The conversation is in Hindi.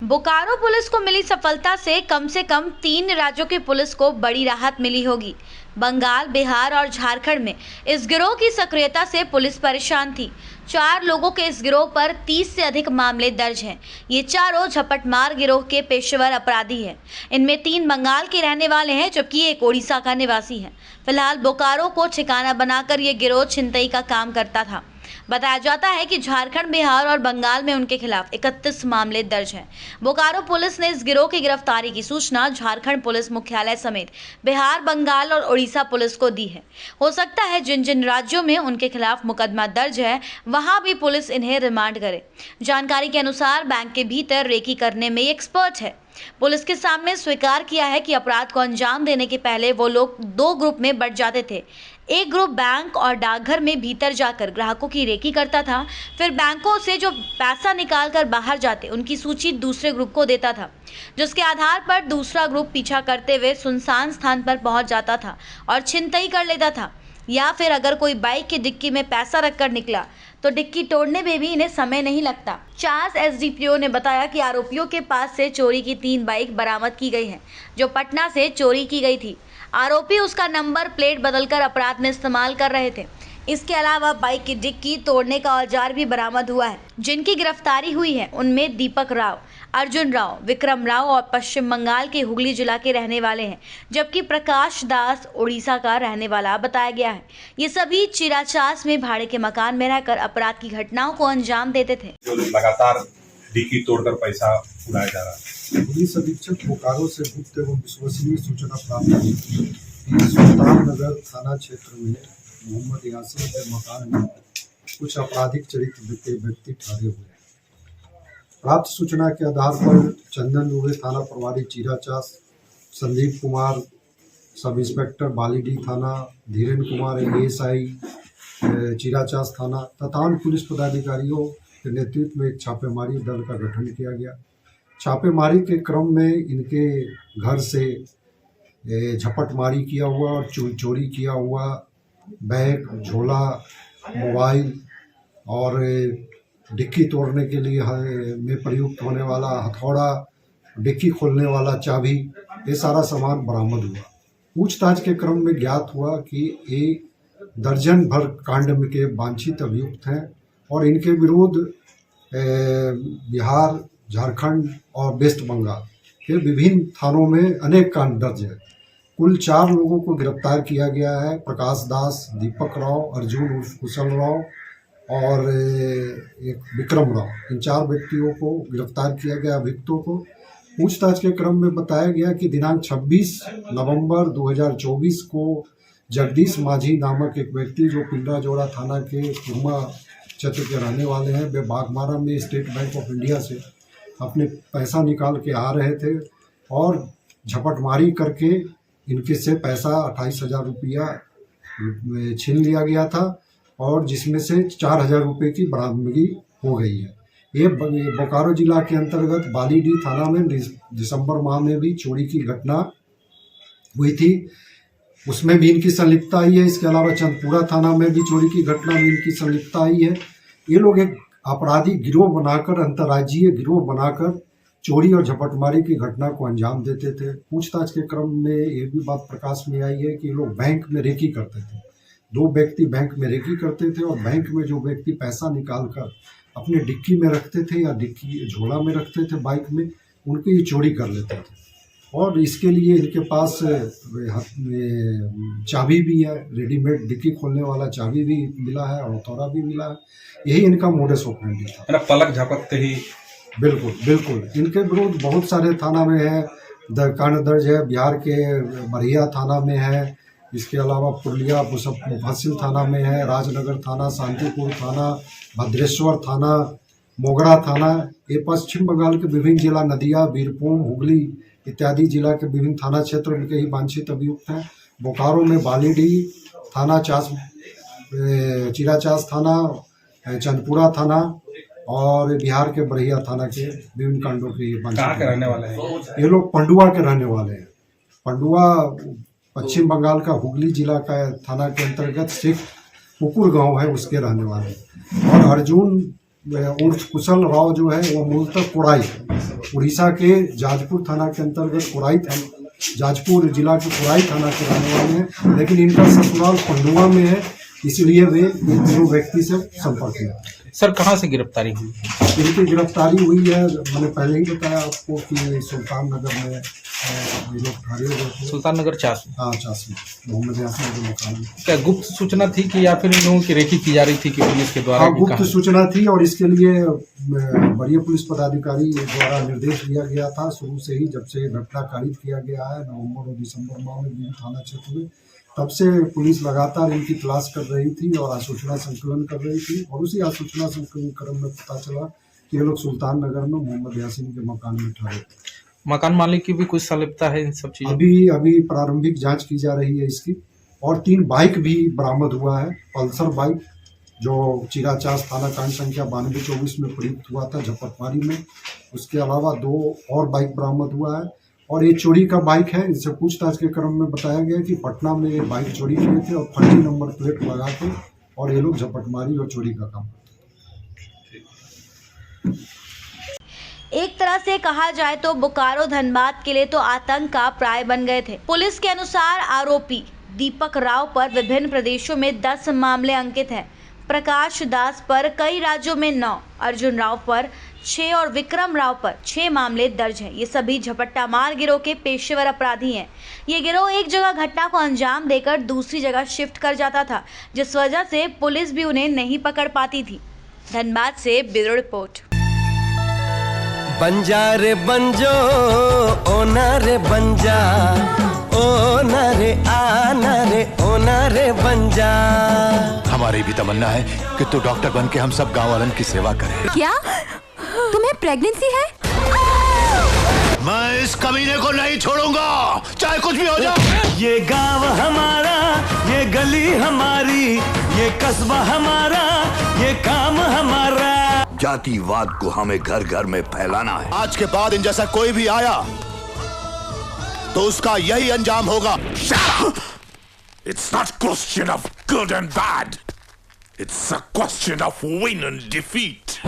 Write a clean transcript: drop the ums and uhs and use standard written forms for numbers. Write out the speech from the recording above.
बोकारो पुलिस को मिली सफलता से कम 3 राज्यों की पुलिस को बड़ी राहत मिली होगी। बंगाल, बिहार और झारखंड में इस गिरोह की सक्रियता से पुलिस परेशान थी। 4 लोगों के इस गिरोह पर 30 से अधिक मामले दर्ज हैं। ये चारों झपटमार गिरोह के पेशेवर अपराधी हैं। इनमें 3 बंगाल के रहने वाले हैं, जबकि एक ओडिशा का निवासी है। फिलहाल बोकारो को ठिकाना बनाकर ये गिरोह छिनतई का काम करता था। बताया जाता है कि झारखंड, बिहार और बंगाल में उनके खिलाफ 31 मामले दर्ज हैं। बोकारो पुलिस ने इस गिरोह की गिरफ्तारी की सूचना झारखंड पुलिस मुख्यालय समेत बिहार, बंगाल और उड़ीसा पुलिस को दी है। हो सकता है जिन जिन राज्यों में उनके खिलाफ मुकदमा दर्ज है, वहां भी पुलिस इन्हें रिमांड करे। जानकारी के अनुसार बैंक के भीतर रेकी करने में एक्सपर्ट है। पुलिस के सामने स्वीकार किया है कि अपराध को अंजाम देने के पहले वो लोग 2 ग्रुप में बंट जाते थे। एक ग्रुप बैंक और डाकघर में भीतर जाकर ग्राहकों की रेकी करता था, फिर बैंकों से जो पैसा निकाल कर बाहर जाते उनकी सूची दूसरे ग्रुप को देता था, जिसके आधार पर दूसरा ग्रुप पीछा करते हुए सुनसान स्थान पर पहुंच जाता था और छिनतई कर लेता था। या फिर अगर कोई बाइक की डिक्की में पैसा रखकर निकला तो डिक्की तोड़ने में भी इन्हें समय नहीं लगता। चास एसडीपीओ ने बताया कि आरोपियों के पास से चोरी की 3 बाइक बरामद की गई हैं, जो पटना से चोरी की गई थी। आरोपी उसका नंबर प्लेट बदलकर अपराध में इस्तेमाल कर रहे थे। इसके अलावा बाइक की डिक्की तोड़ने का औजार भी बरामद हुआ है। जिनकी गिरफ्तारी हुई है उनमें दीपक राव, अर्जुन राव, विक्रम राव और पश्चिम बंगाल के हुगली जिला के रहने वाले हैं, जबकि प्रकाश दास उड़ीसा का रहने वाला बताया गया है। ये सभी चिराचास में भाड़े के मकान में रहकर अपराध की घटनाओं को अंजाम देते थे। जो लगातार डिक्की तोड़कर पैसा उड़ाया जा रहा है। पुलिस अधीक्षक बोकारो से गुप्त एवं विश्वसनीय सूचना प्राप्त हुई कि सुल्तान नगर थाना क्षेत्र में मोहम्मद यासिर के मकान में कुछ आपराधिक चरित्र के व्यक्ति ठहरे हुए हैं। प्राप्त सूचना के आधार पर चंदन दुबे थाना प्रभारी चिराचास, संदीप कुमार सब इंस्पेक्टर बालीडी थाना, धीरेन कुमार एएसआई चिराचास थाना तथा अन्य पुलिस पदाधिकारियों के नेतृत्व में एक छापेमारी दल का गठन किया गया। छापेमारी के क्रम में इनके घर से झपटमारी किया हुआ और चोरी किया हुआ बैग, झोला, मोबाइल और डिक्की तोड़ने के लिए में प्रयुक्त होने वाला हथौड़ा, डिक्की खोलने वाला चाबी, ये सारा सामान बरामद हुआ। पूछताछ के क्रम में ज्ञात हुआ कि ये दर्जन भर कांड में के वांछित अभियुक्त हैं और इनके विरुद्ध बिहार, झारखंड और वेस्ट बंगाल के विभिन्न थानों में अनेक कांड दर्ज है। कुल 4 लोगों को गिरफ्तार किया गया है। प्रकाश दास, दीपक राव, अर्जुन उर्फ कुशल राव और एक विक्रम राव, इन 4 व्यक्तियों को गिरफ्तार किया गया। अभियुक्तों को पूछताछ के क्रम में बताया गया कि दिनांक 26 नवंबर 2024 को जगदीश माझी नामक एक व्यक्ति जो पिंडरा जोड़ा थाना के कुरमा क्षेत्र के रहने वाले हैं, वे बागमारा में स्टेट बैंक ऑफ इंडिया से अपने पैसा निकाल के आ रहे थे और झपटमारी करके इनके से पैसा 28,000 रुपया छीन लिया गया था और जिसमें से 4,000 रुपये की बरामदगी हो गई है। ये बोकारो जिला के अंतर्गत बालीडी थाना में दिसंबर माह में भी चोरी की घटना हुई थी, उसमें भी इनकी संलिप्तता आई है। इसके अलावा चंदपुरा थाना में भी चोरी की घटना में इनकी संलिप्तता आई है। ये लोग एक आपराधिक गिरोह बनाकर, अंतर्राज्यीय गिरोह बनाकर चोरी और झपटमारी की घटना को अंजाम देते थे। पूछताछ के क्रम में ये भी बात प्रकाश में आई है कि ये लोग बैंक में रेकी करते थे। 2 व्यक्ति बैंक में रेकी करते थे और बैंक में जो व्यक्ति पैसा निकाल कर अपने डिक्की में रखते थे या डिक्की झोला में रखते थे बाइक में, उनकी ये चोरी कर लेते थे। और इसके लिए इनके पास चाबी भी है, रेडीमेड डिक्की खोलने वाला चाबी भी मिला है और हथौड़ा भी मिला है। यही इनका मोडस ऑपरेंडी था। पलक झपकते ही बिल्कुल इनके विरुद्ध बहुत सारे थाना में है कांड दर्ज है। बिहार के बरिया थाना में है, इसके अलावा पुरलिया मुफस्सिल थाना में है, राजनगर थाना, शांतिपुर थाना, भद्रेश्वर थाना, मोगरा थाना। ये पश्चिम बंगाल के विभिन्न जिला नदिया, बीरभूम, हुगली इत्यादि जिला के विभिन्न थाना क्षेत्र के ही वांछित अभियुक्त हैं। बोकारो में बालीडी थाना, चिराचास थाना, चंदपुरा थाना और बिहार के बरिया थाना के विभिन्न कांडों के रहने वाले हैं। ये लोग पंडुआ के रहने वाले हैं। पंडुआ पश्चिम बंगाल का हुगली जिला का थाना के अंतर्गत शेख पुकुर गांव है, उसके रहने वाले हैं। और अर्जुन उर्फ कुशल राव जो है वो मूलतः कोड़ाई, उड़ीसा के जाजपुर थाना के अंतर्गत कोड़ाई जाजपुर जिला के कोड़ाई थाना के रहने वाले हैं, लेकिन इनका ससुराल पंडुआ में है, इसलिए वे इन दो व्यक्ति से संपर्क किया। सर कहाँ से गिरफ्तारी हुई? इनकी गिरफ्तारी हुई है, मैंने पहले ही बताया आपको कि सुल्तान नगर में ये लोग ठहरे हुए थे। सुल्तान नगर 4। हाँ 4 मोहम्मद यासीन के मकान में। क्या गुप्त सूचना थी कि या फिर इन लोगों की रेकी की जा रही थी कि पुलिस के द्वारा? हाँ, गुप्त सूचना थी और इसके लिए वरीय पुलिस पदाधिकारी द्वारा निर्देश दिया गया था शुरू से ही। जब से घटना कारित किया गया है नवंबर और दिसंबर माह में विभिन्न थाना क्षेत्र में, तब से पुलिस लगातार इनकी तलाश कर रही थी और आसूचना संकलन कर रही थी, और उसी आसूचना संकलन क्रम में पता चला कि ये लोग सुल्तान नगर में मोहम्मद यासीन के मकान में ठहरे। मकान मालिक की भी कुछ संलिप्तता है इन सब चीजों? अभी प्रारंभिक जांच की जा रही है इसकी। और 3 बाइक भी बरामद हुआ है। पल्सर बाइक जो चिराचास थाना कांड संख्या 9224 में प्रयुक्त हुआ था झपटमारी में, उसके अलावा 2 और बाइक बरामद हुआ है। और ये चोरी का बाइक है। इनसे पूछताछ के क्रम में बताया गया कि पटना में ये बाइक चोरी किए थे और फर्जी नंबर प्लेट लगा के, और ये लोग झपटमारी और चोरी का काम। एक तरह से कहा जाए तो बोकारो धनबाद के लिए तो आतंक का प्राय बन गए थे। पुलिस के अनुसार आरोपी दीपक राव पर विभिन्न प्रदेशों में 10 मामले अंकित हैं। प्रकाश दास पर कई राज्यों में 9, अर्जुन राव पर 6 और विक्रम राव पर 6 मामले दर्ज हैं। ये सभी झपट्टा मार गिरोह के पेशेवर अपराधी हैं। ये गिरोह एक जगह घटना को अंजाम देकर दूसरी जगह शिफ्ट कर जाता था, जिस वजह से पुलिस भी उन्हें नहीं पकड़ पाती थी। धनबाद से ब्यूरो रिपोर्ट। बंजा रे बंजो ओना रे बंजा, ओना रे आना रे ओना रे बंजा। हमारी भी तमन्ना है कि तू डॉक्टर बन के हम सब गाँव वालों की सेवा करे। क्या तुम्हें प्रेगनेंसी है? मैं इस कमीने को नहीं छोड़ूंगा, चाहे कुछ भी हो जाए। ये गांव हमारा, ये गली हमारी, ये कस्बा हमारा, ये काम हमारा। जातिवाद को हमें घर घर में फैलाना है। आज के बाद इन जैसा कोई भी आया तो उसका यही अंजाम होगा। It's not question of good and bad. It's a question of win and defeat.